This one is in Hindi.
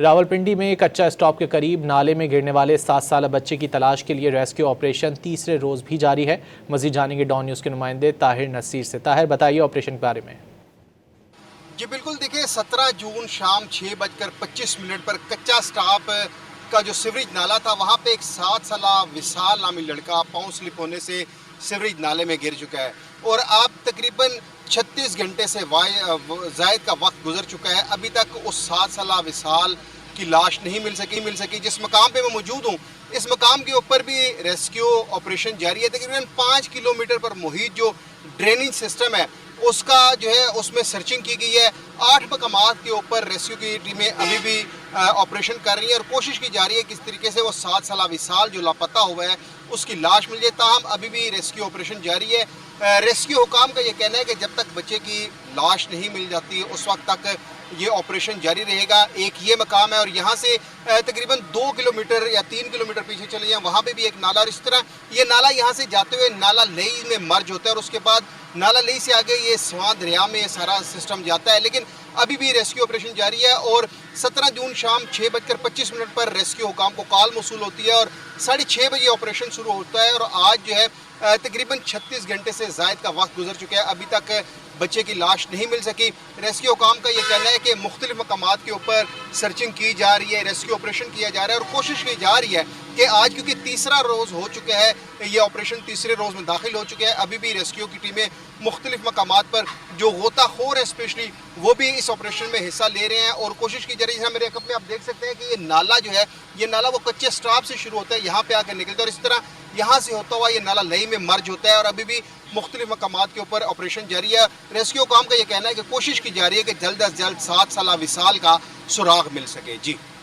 रावलपिंडी में कच्चा स्टॉप के करीब नाले में गिरने वाले 7 साल बच्चे की तलाश के लिए रेस्क्यू ऑपरेशन तीसरे रोज भी जारी है। मजीद जानेंगे डॉन न्यूज़ के नुमाइंदे ताहिर नसीर से। ताहिर, बताइए ऑपरेशन के बारे में। जी बिल्कुल, देखिए 17 जून शाम 6:25 पर कच्चा स्टॉप का जो सीवरेज नाला था वहाँ पे एक 7 साल विशाल नामी लड़का पाँव स्लिप होने से सीवरेज नाले में गिर चुका है और अब तकरीबन 36 घंटे से जायद का वक्त गुजर चुका है। अभी तक उस 7 साल विशाल की लाश नहीं मिल सकी। जिस मकाम पे मैं मौजूद हूँ, इस मकाम के ऊपर भी रेस्क्यू ऑपरेशन जारी है। तकरीबन 5 किलोमीटर पर मुहित जो ड्रेनेज सिस्टम है उसका जो है उसमें सर्चिंग की गई है। 8 मकामात के ऊपर रेस्क्यू की टीमें अभी भी ऑपरेशन कर रही है और कोशिश की जा रही है किस तरीके से वो 7 साल विशाल जो लापता हुआ है उसकी लाश मिल जाए। ताहम अभी भी रेस्क्यू ऑपरेशन जारी है। रेस्क्यू हुकाम का ये कहना है कि जब तक बच्चे की लाश नहीं मिल जाती उस वक्त तक ये ऑपरेशन जारी रहेगा। एक ये मकाम है और यहाँ से तकरीबन 2 किलोमीटर या 3 किलोमीटर पीछे चले जाएं वहाँ पे भी एक नाला और इस तरह ये नाला यहाँ से जाते हुए नाला लई में मर्ज होता है और उसके बाद नाला लई से आगे ये स्वां दरिया में सारा सिस्टम जाता है। लेकिन अभी भी रेस्क्यू ऑपरेशन जारी है और 17 जून शाम 6:25 पर रेस्क्यू हुकाम को कॉल मौसूल होती है और 6:30 बजे ऑपरेशन शुरू होता है और आज जो है तकरीबन 36 घंटे से जायद का वक्त गुजर चुका है। अभी तक बच्चे की लाश नहीं मिल सकी। रेस्क्यू हुकाम का ये कहना है कि मुख्तलिफ मकामात के ऊपर सर्चिंग की जा रही है, रेस्क्यू ऑपरेशन किया जा रहा है और कोशिश की जा रही है कि आज क्योंकि तीसरा रोज़ हो चुका है, ये ऑपरेशन तीसरे रोज़ में दाखिल हो चुके हैं, अभी भी रेस्क्यू की टीमें मुख्तलिफ मकामात पर जो गोताखोर है स्पेशली वो भी इस ऑपरेशन में हिस्सा ले रहे हैं और कोशिश की जा रही है। मेरे अकब में आप देख सकते हैं कि ये नाला जो है ये नाला वो कच्चे स्टॉप से शुरू होता है, यहाँ पे आकर निकलता है और इस तरह यहाँ से होता हुआ ये नाला लई में मर्ज होता है और अभी भी मुख्तलिफ मकामात के ऊपर ऑपरेशन जारी है। रेस्क्यू काम का ये कहना है कि कोशिश की जा रही है कि जल्द अज जल्द 7 साल विशाल का सुराग मिल सके। जी।